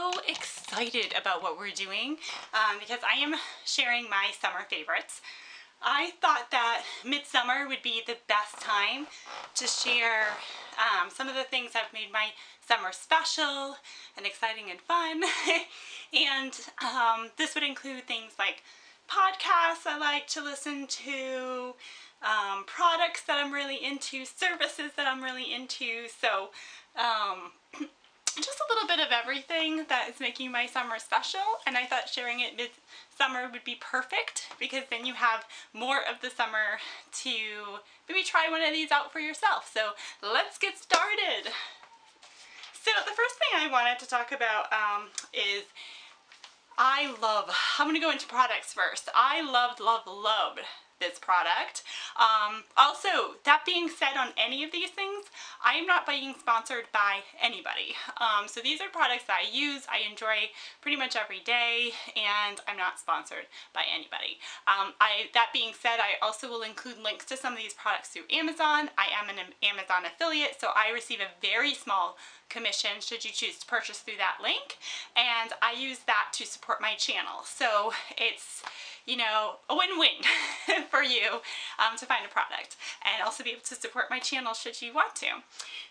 so excited about what we're doing because I am sharing my summer favorites. I thought that midsummer would be the best time to share some of the things that have made my summer special and exciting and fun. And this would include things like podcasts I like to listen to, products that I'm really into, services that I'm really into. So just a little bit of everything that is making my summer special, and I thought sharing it mid-summer would be perfect because then you have more of the summer to maybe try one of these out for yourself. So let's get started. So the first thing I wanted to talk about is I'm going to go into products first. I loved this product. Also, that being said, on any of these things, I am not being sponsored by anybody. So these are products that I use, I enjoy pretty much every day, and I'm not sponsored by anybody. That being said, I also will include links to some of these products through Amazon. I am an Amazon affiliate, so I receive a very small commission should you choose to purchase through that link, and I use that to support my channel. So it's, you know, a win-win for you to find a product and also be able to support my channel should you want to.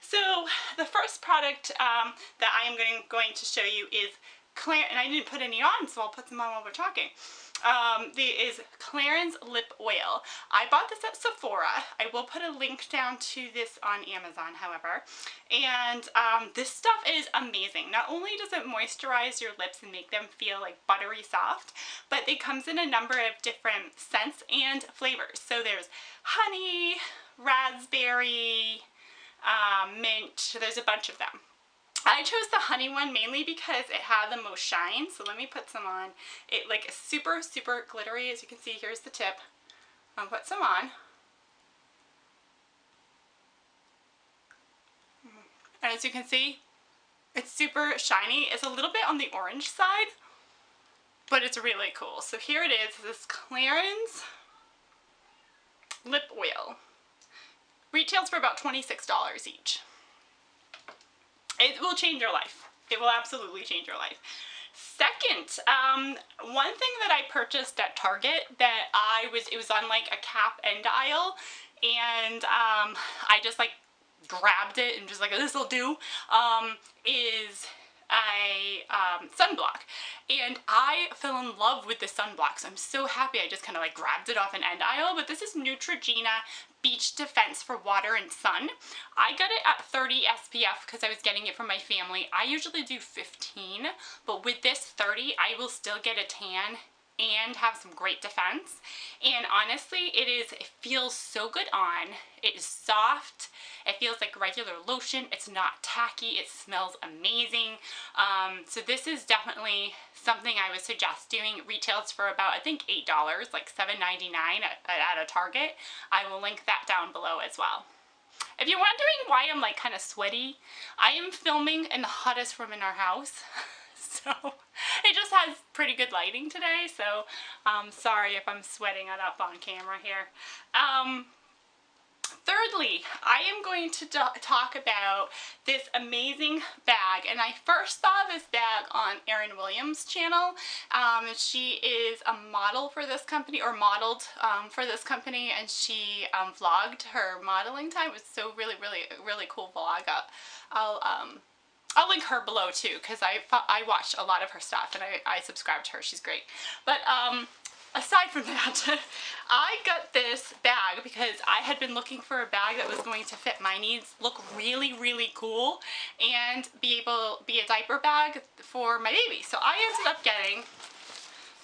So the first product that I am going to show you is and I didn't put any on, so I'll put them on while we're talking. Is Clarins Lip Oil. I bought this at Sephora. I will put a link down to this on Amazon, however. And this stuff is amazing. Not only does it moisturize your lips and make them feel like buttery soft, but it comes in a number of different scents and flavors. So there's honey, raspberry, mint, there's a bunch of them. I chose the honey one mainly because it had the most shine, so let me put some on. It like is super, super glittery. As you can see, here's the tip. I'll put some on. And as you can see, it's super shiny. It's a little bit on the orange side, but it's really cool. So here it is, this Clarins Lip Oil. Retails for about $26 each. It will change your life. It will absolutely change your life. Second, one thing that I purchased at Target that it was on like a cap end aisle, and I just like grabbed it and just like, this'll do, is a sunblock. And I fell in love with the sunblock, so I'm so happy I just kind of like grabbed it off an end aisle. But this is Neutrogena Beach Defense for Water and Sun. I got it at 30 SPF because I was getting it from my family. I usually do 15, but with this 30, I will still get a tan and have some great defense. And honestly, it feels so good on. It is soft. It feels like regular lotion. It's not tacky. It smells amazing. So this is definitely something I would suggest doing. It retails for about, I think, $8, like $7.99 at a Target. I will link that down below as well. If you're wondering why I'm like kind of sweaty, I am filming in the hottest room in our house. So it just has pretty good lighting today, so sorry if I'm sweating it up on camera here. Thirdly, I am going to talk about this amazing bag, and I first saw this bag on Erin Williams' channel. She is a model for this company, or modeled for this company, and she vlogged her modeling time. It was so really cool vlog. I'll link her below too, because I watched a lot of her stuff and I subscribe to her. She's great. But aside from that, I got this bag because I had been looking for a bag that was going to fit my needs, look really cool, and be a diaper bag for my baby. So I ended up getting,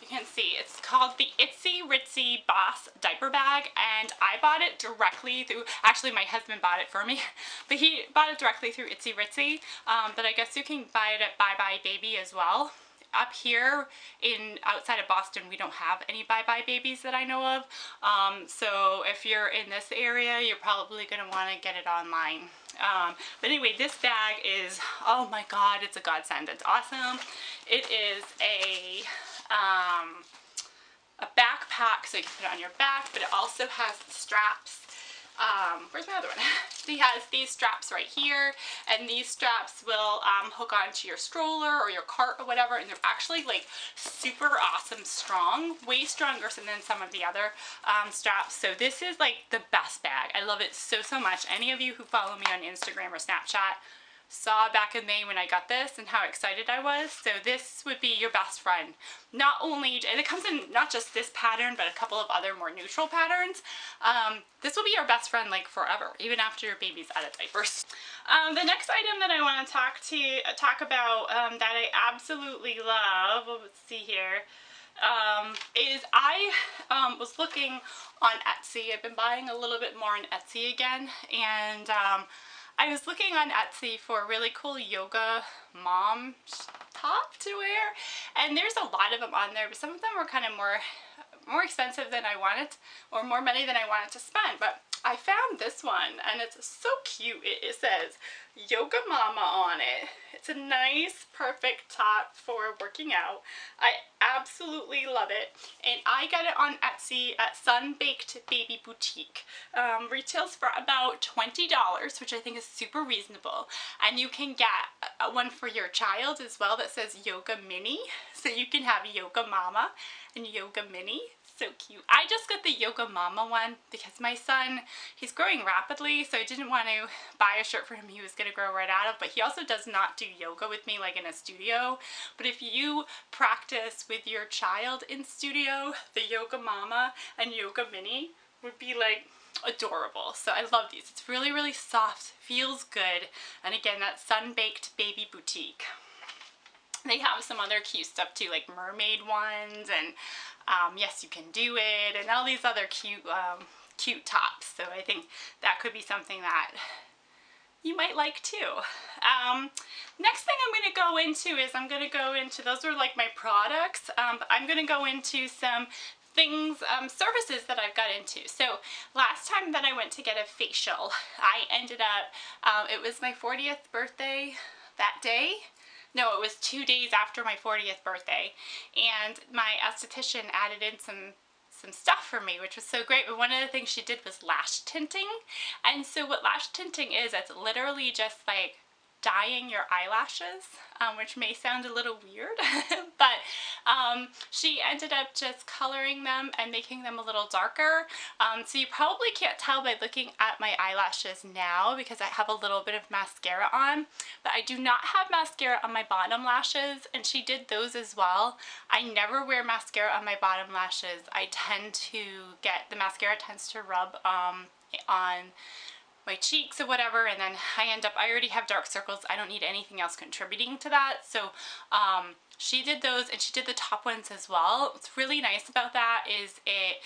you can see, it's called the Itsy Ritsy Boss diaper bag, and I bought it directly through, actually my husband bought it for me, but he bought it directly through Itsy Ritsy, but I guess you can buy it at Bye Bye Baby as well. Up here outside of Boston, we don't have any Bye Bye Babies that I know of, so if you're in this area, you're probably going to want to get it online. But anyway, this bag is, oh my god, it's a godsend. It's awesome. It is a backpack, so you can put it on your back, but it also has straps where's my other one? He has these straps right here, and these straps will hook onto your stroller or your cart or whatever, and they're actually like super awesome strong, way stronger than some of the other straps. So this is like the best bag. I love it so much. Any of you who follow me on Instagram or Snapchat saw back in May when I got this and how excited I was. So this would be your best friend. Not only, and it comes in not just this pattern, but a couple of other more neutral patterns. This will be your best friend like forever, even after your baby's out of diapers. The next item that I want to talk about that I absolutely love, let's see here, is I was looking on Etsy. I've been buying a little bit more on Etsy again, and I was looking on Etsy for a really cool yoga mom top to wear, and there's a lot of them on there, but some of them were kind of more expensive than I wanted, or more money than I wanted to spend. But I found this one, and it's so cute. It says Yoga Mama on it. It's a nice, perfect top for working out. I absolutely love it, and I got it on Etsy at Sun-Baked Baby Boutique. Retails for about $20, which I think is super reasonable, and you can get one for your child as well that says Yoga Mini, so you can have Yoga Mama and Yoga Mini. So cute. I just got the Yoga Mama one because my son, he's growing rapidly, so I didn't want to buy a shirt for him he was going to grow right out of, but he also does not do yoga with me like in a studio. But if you practice with your child in studio, the Yoga Mama and Yoga Mini would be like adorable. So I love these. It's really soft, feels good, and again, that's Sun-Baked Baby Boutique. They have some other cute stuff too, like mermaid ones, and Yes You Can Do It, and all these other cute tops. So I think that could be something that you might like too. Next thing I'm going to go into is those are like my products, but I'm going to go into some things, services that I've got into. So last time that I went to get a facial, I ended up, it was my 40th birthday that day. No, it was 2 days after my 40th birthday, and my esthetician added in some stuff for me, which was so great. But one of the things she did was lash tinting. And so what lash tinting is, it's literally just like dyeing your eyelashes, which may sound a little weird, but she ended up just coloring them and making them a little darker. So you probably can't tell by looking at my eyelashes now because I have a little bit of mascara on, but I do not have mascara on my bottom lashes, and she did those as well. I never wear mascara on my bottom lashes. I tend to the mascara tends to rub on my cheeks or whatever, and then I already have dark circles. I don't need anything else contributing to that. So she did those, and she did the top ones as well. What's really nice about that is it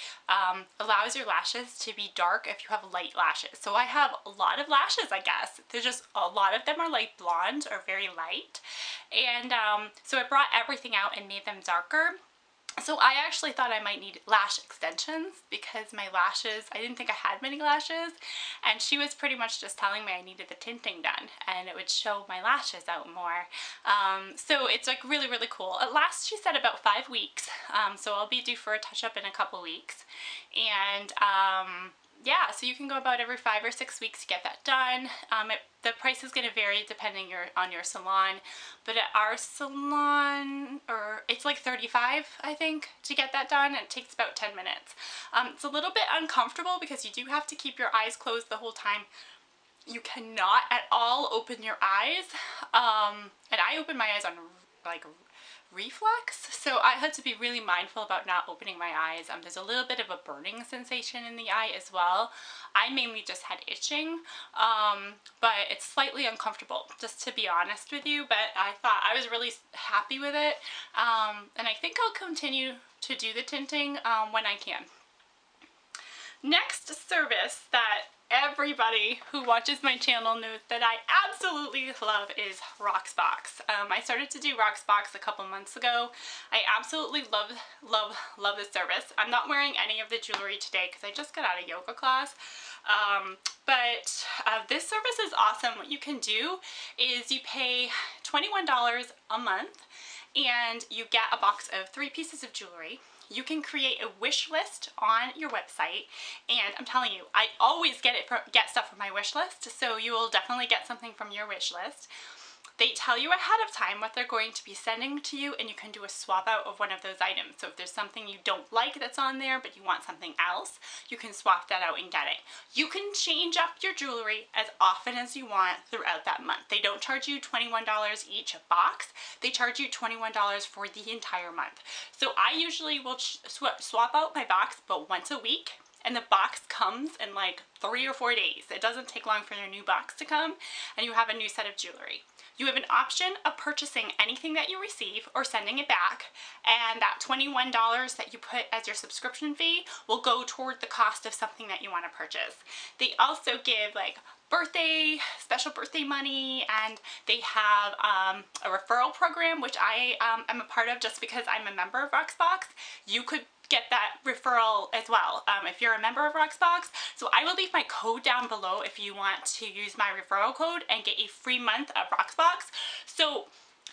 allows your lashes to be dark if you have light lashes. So I have a lot of lashes, I guess. There's just a lot of them are like blonde or very light, and so I brought everything out and made them darker. So I actually thought I might need lash extensions because my lashes, I didn't think I had many lashes, and she was pretty much just telling me I needed the tinting done and it would show my lashes out more. So it's like really cool. It lasts, she said, about 5 weeks, so I'll be due for a touch-up in a couple weeks, and yeah, so you can go about every 5 or 6 weeks to get that done. The price is going to vary depending on your salon, but at our salon, it's like $35, I think, to get that done, and it takes about 10 minutes. It's a little bit uncomfortable because you do have to keep your eyes closed the whole time. You cannot at all open your eyes, and I open my eyes on like reflex, so I had to be really mindful about not opening my eyes. There's a little bit of a burning sensation in the eye as well. I mainly just had itching, but it's slightly uncomfortable, just to be honest with you, but I thought I was really happy with it, and I think I'll continue to do the tinting when I can. Next service that everybody who watches my channel knows that I absolutely love is Rocksbox. I started to do Rocksbox a couple months ago. I absolutely love this service. I'm not wearing any of the jewelry today because I just got out of yoga class. But this service is awesome. What you can do is you pay $21 a month, and you get a box of 3 pieces of jewelry. You can create a wish list on your website, and I'm telling you, I always get stuff from my wish list, so you will definitely get something from your wish list. They tell you ahead of time what they're going to be sending to you, and you can do a swap out of one of those items. So if there's something you don't like that's on there but you want something else, you can swap that out and get it. You can change up your jewelry as often as you want throughout that month. They don't charge you $21 each box. They charge you $21 for the entire month. So I usually will swap out my box about once a week, and the box comes in like 3 or 4 days. It doesn't take long for your new box to come, and you have a new set of jewelry. You have an option of purchasing anything that you receive or sending it back, and that $21 that you put as your subscription fee will go toward the cost of something that you want to purchase. They also give like special birthday money, and they have a referral program, which I am a part of just because I'm a member of Rocksbox. You could get that referral as well if you're a member of Rocksbox. So I will leave my code down below if you want to use my referral code and get a free month of Rocksbox. So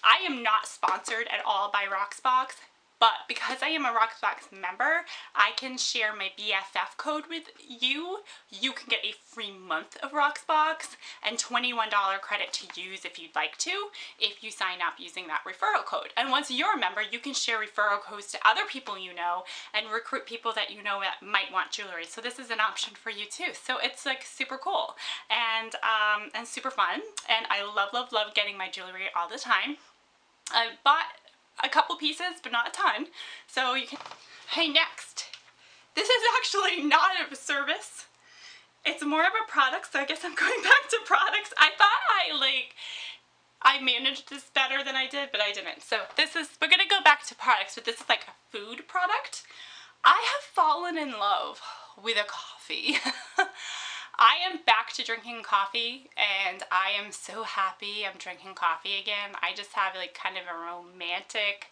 I am not sponsored at all by Rocksbox, but because I am a Rocksbox member, I can share my BFF code with you. You can get a free month of Rocksbox and $21 credit to use if you'd like to, if you sign up using that referral code. And once you're a member, you can share referral codes to other people you know and recruit people that you know that might want jewelry. So this is an option for you too. So it's like super cool and super fun. And I love getting my jewelry all the time. I bought a couple pieces, but not a ton. So you can, hey, next. This is actually not a service. It's more of a product, so I guess I'm going back to products. I thought I managed this better than I did, but I didn't. So we're gonna go back to products, but this is like a food product. I have fallen in love with a coffee. I am back to drinking coffee, and I am so happy I'm drinking coffee again. I just have like kind of a romantic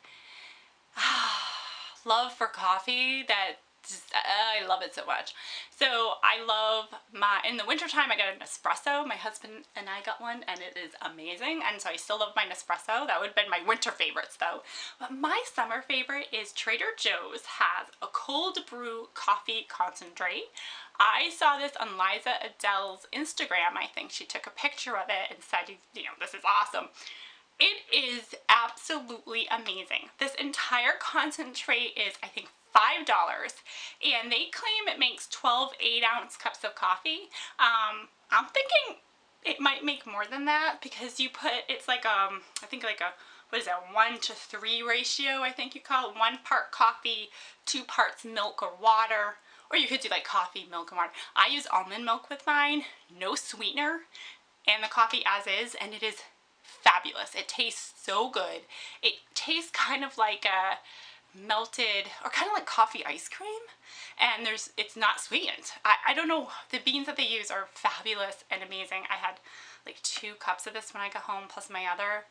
love for coffee that I love it so much. So I love in the wintertime I got an espresso. My husband and I got one, and it is amazing, and so I still love my Nespresso. That would have been my winter favorites though. But my summer favorite is Trader Joe's has a cold brew coffee concentrate. I saw this on Liza Adele's Instagram. I think she took a picture of it and said, you know, this is awesome. It is absolutely amazing. This entire concentrate is, I think, $5, and they claim it makes 12 8-ounce cups of coffee. I'm thinking it might make more than that, because you put, it's like I think like a, what is that, 1-to-3 ratio, I think you call it. 1 part coffee, 2 parts milk or water. Or you could do like coffee, milk, and water. I use almond milk with mine, no sweetener, and the coffee as is, and it is fabulous. It tastes so good. It tastes kind of like a melted, or kind of like coffee ice cream, and it's not sweetened. I don't know, the beans that they use are fabulous and amazing. I had like 2 cups of this when I got home, plus my other.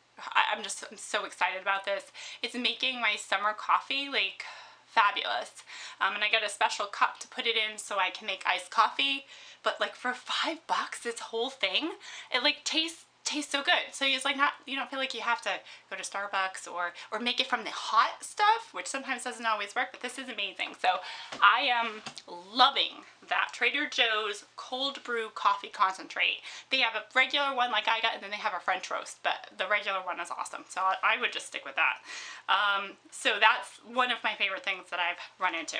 I'm so excited about this. It's making my summer coffee like fabulous. And I got a special cup to put it in so I can make iced coffee, but like for $5, this whole thing, it like tastes so good. So it's like you don't feel like you have to go to Starbucks or make it from the hot stuff, which sometimes doesn't always work, but this is amazing. So I am loving that Trader Joe's cold brew coffee concentrate. They have a regular one like I got, and then they have a French roast, but the regular one is awesome. So I would just stick with that. So that's one of my favorite things that I've run into.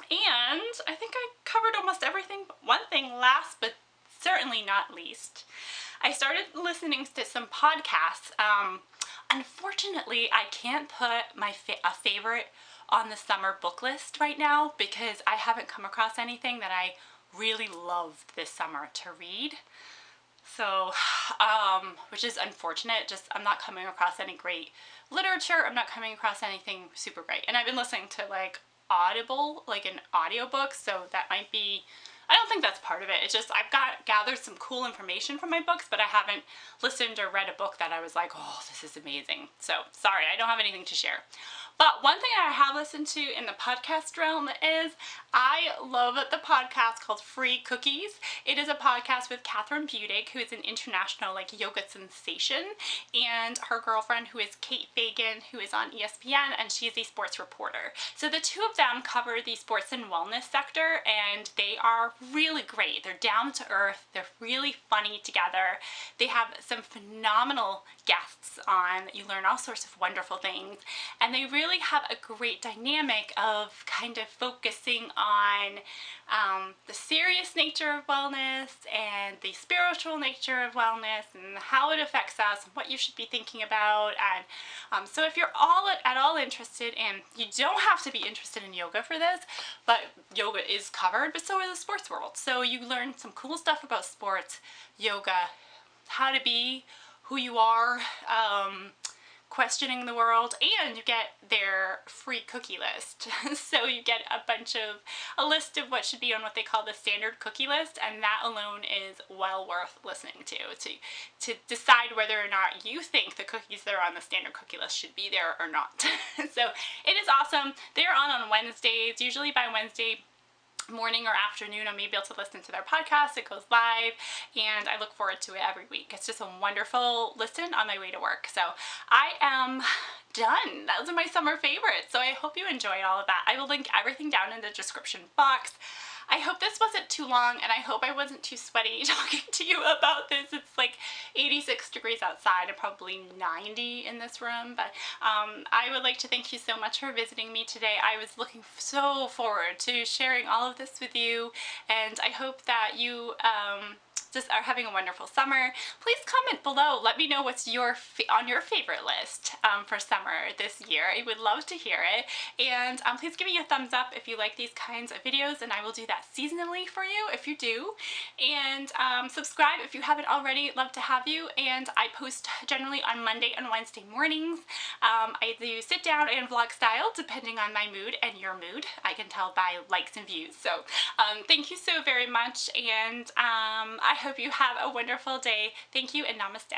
And I think I covered almost everything. But one thing last, but certainly not least, I started listening to some podcasts. Unfortunately, I can't put a favorite on the summer book list right now, because I haven't come across anything that I really loved this summer to read. So, which is unfortunate. Just, I'm not coming across any great literature. I'm not coming across anything super great. And I've been listening to like Audible, like an audiobook, so that might be, I don't think that's part of it. It's just I've gathered some cool information from my books, but I haven't listened or read a book that I was like, oh, this is amazing. So sorry, I don't have anything to share. But one thing I have listened to in the podcast realm is I love the podcast called Free Cookies. It is a podcast with Catherine Budig, who is an international like yoga sensation, and her girlfriend, who is Kate Fagan, who is on ESPN, and she is a sports reporter. So the two of them cover the sports and wellness sector, and they are really great. They're down to earth. They're really funny together. They have some phenomenal guests on. You learn all sorts of wonderful things, and they really have a great dynamic of kind of focusing on the serious nature of wellness and the spiritual nature of wellness and how it affects us and what you should be thinking about. And so if you're at all interested in, you don't have to be interested in yoga for this, but yoga is covered, but so is the sports world. So you learn some cool stuff about sports, yoga, how to be who you are, questioning the world, and you get their free cookie list. So you get a list of what should be on what they call the standard cookie list, and that alone is well worth listening to decide whether or not you think the cookies that are on the standard cookie list should be there or not. So it is awesome. They're on Wednesdays. Usually by Wednesday morning or afternoon I may be able to listen to their podcast. It goes live, and I look forward to it every week. It's just a wonderful listen on my way to work. So I am done. Those are my summer favorites. So I hope you enjoyed all of that. I will link everything down in the description box. I hope this wasn't too long, and I hope I wasn't too sweaty talking to you about this. It's like 86 degrees outside and probably 90 in this room, but I would like to thank you so much for visiting me today. I was looking so forward to sharing all of this with you, and I hope that you just are having a wonderful summer. Please comment below. Let me know what's on your favorite list for summer this year. I would love to hear it. And please give me a thumbs up if you like these kinds of videos, and I will do that seasonally for you if you do. And subscribe if you haven't already. Love to have you. And I post generally on Monday and Wednesday mornings. I do sit down and vlog style depending on my mood and your mood. I can tell by likes and views. So thank you so very much, and I hope you have a wonderful day. Thank you, and namaste.